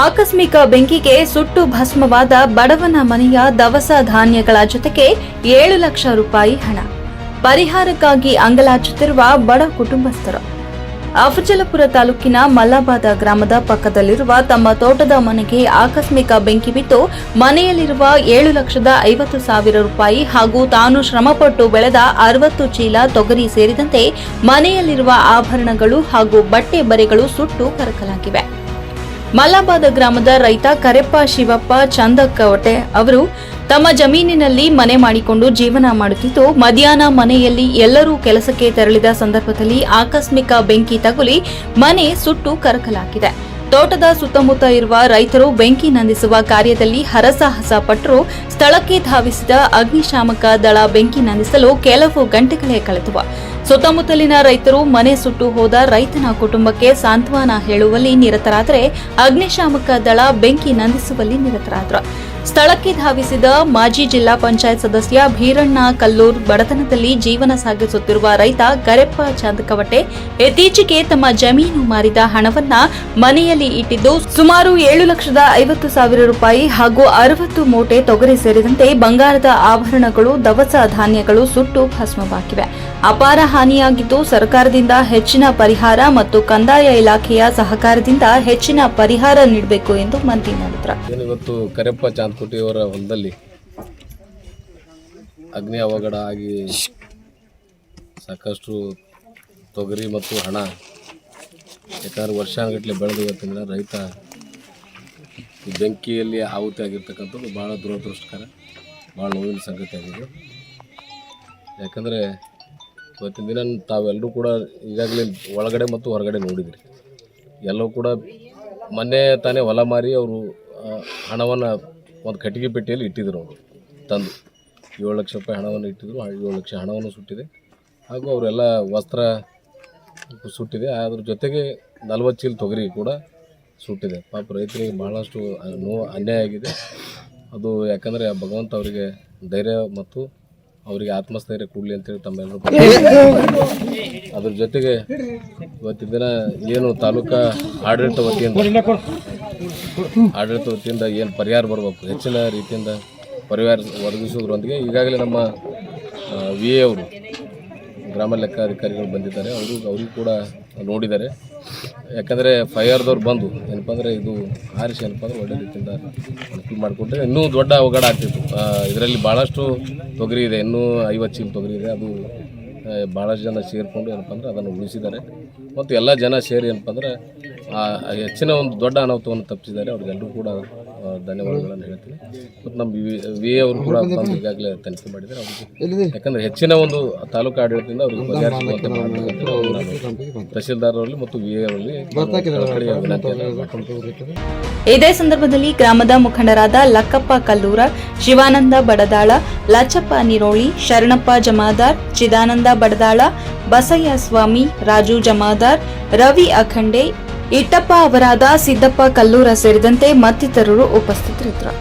ಆಕಸ್ಮಿಕ ಬೆಂಕಿಗೆ ಸುಟ್ಟು ಭಸ್ಮವಾದ ಬಡವನ ಮನೆಯ ದವಸ ಧಾನ್ಯಗಳ ಜೊತೆಗೆ 7 ಲಕ್ಷ ರೂಪಾಯಿ ಹಣ. ಪರಿಹಾರಕ್ಕಾಗಿ ಅಂಗಲಾಚುತ್ತಿರುವ ಬಡ ಕುಟುಂಬಸ್ಥರು. ಅಫಜಲಪುರ ತಾಲೂಕಿನ ಮಲ್ಲಾಬಾದ ಗ್ರಾಮದ ಪಕ್ಕದಲ್ಲಿರುವ ತಮ್ಮ ತೋಟದ ಮನೆಗೆ ಆಕಸ್ಮಿಕ ಬೆಂಕಿ ಬಿದ್ದು ಮನೆಯಲ್ಲಿರುವ 7,50,000 ರೂಪಾಯಿ ಹಾಗೂ ತಾನು ಶ್ರಮಪಟ್ಟು ಬೆಳೆದ 60 ಚೀಲ ತೊಗರಿ ಸೇರಿದಂತೆ ಮನೆಯಲ್ಲಿರುವ ಆಭರಣಗಳು ಹಾಗೂ ಬಟ್ಟೆ ಬರೆಗಳು ಸುಟ್ಟು ಕರಕಲಾಗಿವೆ. ಮಲ್ಲಾಬಾದ ಗ್ರಾಮದ ರೈತ ಕರೆಪ್ಪ ಶಿವಪ್ಪ ಚಂದಕವಟೆ ಅವರು ತಮ್ಮ ಜಮೀನಿನಲ್ಲಿ ಮನೆ ಮಾಡಿಕೊಂಡು ಜೀವನ ಮಾಡುತ್ತಿದ್ದು, ಮಧ್ಯಾಹ್ನ ಮನೆಯಲ್ಲಿ ಎಲ್ಲರೂ ಕೆಲಸಕ್ಕೆ ತೆರಳಿದ ಸಂದರ್ಭದಲ್ಲಿ ಆಕಸ್ಮಿಕ ಬೆಂಕಿ ತಗುಲಿ ಮನೆ ಸುಟ್ಟು ಕರಕಲಾಗಿದೆ. ತೋಟದ ಸುತ್ತಮುತ್ತ ಇರುವ ರೈತರು ಬೆಂಕಿ ನಂದಿಸುವ ಕಾರ್ಯದಲ್ಲಿ ಹರಸಾಹಸ ಪಟ್ಟರು. ಸ್ಥಳಕ್ಕೆ ಧಾವಿಸಿದ ಅಗ್ನಿಶಾಮಕ ದಳ ಬೆಂಕಿ ನಂದಿಸಲು ಕೆಲವು ಗಂಟೆಗಳೇ ಕಳೆದವು. ಸುತ್ತಮುತ್ತಲಿನ ರೈತರು ಮನೆ ಸುಟ್ಟು ಹೋದ ರೈತನ ಕುಟುಂಬಕ್ಕೆ ಸಾಂತ್ವನ ಹೇಳುವಲ್ಲಿ ನಿರತರಾದರೆ, ಅಗ್ನಿಶಾಮಕ ದಳ ಬೆಂಕಿ ನಂದಿಸುವಲ್ಲಿ ನಿರತರಾದರು. ಸ್ಥಳಕ್ಕೆ ಧಾವಿಸಿದ ಮಾಜಿ ಜಿಲ್ಲಾ ಪಂಚಾಯತ್ ಸದಸ್ಯ ಭೀರಣ್ಣ ಕಲ್ಲೂರ್ ಬಡತನದಲ್ಲಿ ಜೀವನ ಸಾಗಿಸುತ್ತಿರುವ ರೈತ ಕರೆಪ್ಪ ಚಂದಕವಟೆ ಇತ್ತೀಚೆಗೆ ತಮ್ಮ ಜಮೀನು ಮಾರಿದ ಹಣವನ್ನ ಮನೆಯಲ್ಲಿ ಇಟ್ಟಿದ್ದು ಸುಮಾರು 7,50,000 ರೂಪಾಯಿ ಹಾಗೂ 60 ಮೂಟೆ ತೊಗರಿ ಸೇರಿದಂತೆ ಬಂಗಾರದ ಆಭರಣಗಳು, ದವಸ ಧಾನ್ಯಗಳು ಸುಟ್ಟು ಭಸ್ಮವಾಗಿವೆ. ಅಪಾರ ಹಾನಿಯಾಗಿದ್ದು, ಸರ್ಕಾರದಿಂದ ಹೆಚ್ಚಿನ ಪರಿಹಾರ ಮತ್ತು ಕಂದಾಯ ಇಲಾಖೆಯ ಸಹಕಾರದಿಂದ ಹೆಚ್ಚಿನ ಪರಿಹಾರ ನೀಡಬೇಕು ಎಂದು ಮನವಿ ಮಾಡಿದರು. ಇವತ್ತು ಕರೆಪ್ಪ ಚಾಂದಕೋಟಿಯವರ ಹೊಲದಲ್ಲಿ ಅಗ್ನಿ ಅವಘಡ ಆಗಿ ಸಾಕಷ್ಟು ತೊಗರಿ ಮತ್ತು ಹಣ, ಯಾಕಂದರೆ ವರ್ಷಾನುಗಟ್ಟಲೆ ಬೆಳೆದು ಇವತ್ತಿನ ರೈತ ಈ ಬೆಂಕಿಯಲ್ಲಿ ಆಹುತಿ ಆಗಿರ್ತಕ್ಕಂಥದ್ದು ಭಾಳ ದುರದೃಷ್ಟಕರ, ಭಾಳ ನೋವಿನ ಸಂಗತಿ ಆಗಿದೆ. ಯಾಕಂದರೆ ಇವತ್ತಿನ ದಿನ ತಾವೆಲ್ಲರೂ ಕೂಡ ಈಗಾಗಲೇ ಒಳಗಡೆ ಮತ್ತು ಹೊರಗಡೆ ನೋಡಿದ್ರಿ. ಎಲ್ಲವೂ ಕೂಡ ಮೊನ್ನೆ ತಾನೇ ಹೊಲ ಮಾರಿ ಅವರು ಹಣವನ್ನು ಒಂದು ಕಟ್ಟಿಗೆ ಪೆಟ್ಟಿಯಲ್ಲಿ ಇಟ್ಟಿದ್ರು. ಅವರು ತಂದು 7 ಲಕ್ಷ ರೂಪಾಯಿ ಹಣವನ್ನು ಇಟ್ಟಿದ್ರು. 7 ಲಕ್ಷ ಹಣವನ್ನು ಸುಟ್ಟಿದೆ ಹಾಗೂ ಅವರೆಲ್ಲ ವಸ್ತ್ರ ಸುಟ್ಟಿದೆ. ಅದ್ರ ಜೊತೆಗೆ 40 ಚೀಲ ತೊಗರಿ ಕೂಡ ಸುಟ್ಟಿದೆ. ಪಾಪ ರೈತರಿಗೆ ಭಾಳಷ್ಟು ಅನ್ಯಾಯ ಆಗಿದೆ. ಅದು ಯಾಕಂದರೆ ಭಗವಂತ ಅವರಿಗೆ ಧೈರ್ಯ ಮತ್ತು ಅವರಿಗೆ ಆತ್ಮಸ್ಥೈರ್ಯ ಕೊಡಲಿ ಅಂತೇಳಿ ತಮ್ಮೆಲ್ಲರೂ. ಅದ್ರ ಜೊತೆಗೆ ಇವತ್ತಿನ ದಿನ ಏನು ತಾಲೂಕಾ ಆಡಳಿತ ವತಿಯಿಂದ ಏನು ಪರಿಹಾರ ಬರಬೇಕು, ಹೆಚ್ಚಿನ ರೀತಿಯಿಂದ ಪರಿಹಾರ ಒದಗಿಸೋದ್ರೊಂದಿಗೆ ಈಗಾಗಲೇ ನಮ್ಮ VA ಅವರು ಗ್ರಾಮ ಲೆಕ್ಕಾಧಿಕಾರಿಗಳು ಬಂದಿದ್ದಾರೆ. ಅವ್ರಿಗೂ ಕೂಡ ನೋಡಿದ್ದಾರೆ. ಯಾಕಂದರೆ ಫೈರ್ದವ್ರು ಬಂದು ಏನಪ್ಪ ಅಂದರೆ ಇದು ಆರಿಸಿ ಏನಪ್ಪ ಅಂದರೆ ಒಳ್ಳೆ ರೀತಿಯಿಂದ ಅನುಕೂಲ ಮಾಡಿಕೊಟ್ರೆ ಇನ್ನೂ ದೊಡ್ಡ ಅವಘಡ ಆಗ್ತಿತ್ತು. ಇದರಲ್ಲಿ ಭಾಳಷ್ಟು ತೊಗರಿ ಇದೆ, ಇನ್ನೂ 50 ಚೀಲ ತೊಗರಿ ಇದೆ. ಅದು ಭಾಳಷ್ಟು ಜನ ಸೇರಿಕೊಂಡು ಏನಪ್ಪ ಅಂದರೆ ಅದನ್ನು ಉಳಿಸಿದ್ದಾರೆ. ಮತ್ತು ಎಲ್ಲ ಜನ ಸೇರಿ ಏನಪ್ಪ ಅಂದರೆ ಹೆಚ್ಚಿನ ಒಂದು ದೊಡ್ಡ ಅನಾಹುತವನ್ನು ತಪ್ಪಿಸಿದ್ದಾರೆ. ಅವ್ರಿಗೆಲ್ಲರೂ ಕೂಡ ಧನ್ಯವಾದಗಳನ್ನು ಹೇಳ್ತೀನಿ. ಮತ್ತು ನಮ್ಮ VA ಅವರು ಕೂಡ ಬಂದು ಈಗಾಗಲೇ ತನಿಖೆ ಮಾಡಿದ್ದಾರೆ. ಅವ್ರಿಗೆ ಯಾಕಂದರೆ ಹೆಚ್ಚಿನ ಒಂದು ತಾಲೂಕು ಆಡಳಿತದಿಂದ ಅವ್ರಿಗೆ ಬಗೆಹರಿಸುವಂತೆ ಮಾಡಬೇಕಂತ ತಹಸೀಲ್ದಾರ್ ಅವರಲ್ಲಿ ಮತ್ತು VA ಅವರಲ್ಲಿ ವಿನಂತಿ. ಇದೇ ಸಂದರ್ಭದಲ್ಲಿ ಗ್ರಾಮದ ಮುಖಂಡರಾದ ಲಕ್ಕಪ್ಪ ಕಲ್ಲೂರ, ಶಿವಾನಂದ ಬಡದಾಳ, ಲಚ್ಚಪ್ಪ ನಿರೋಳಿ, ಶರಣಪ್ಪ ಜಮಾದಾರ್, ಚಿದಾನಂದ ಬಡದಾಳ, ಬಸಯ್ಯ ಸ್ವಾಮಿ, ರಾಜು ಜಮಾದಾರ್, ರವಿ ಅಖಂಡೆ, ಇಟ್ಟಪ್ಪ ಅವರಾದ, ಸಿದ್ದಪ್ಪ ಕಲ್ಲೂರ ಸೇರಿದಂತೆ ಮತ್ತಿತರರು ಉಪಸ್ಥಿತರಿದ್ದರು.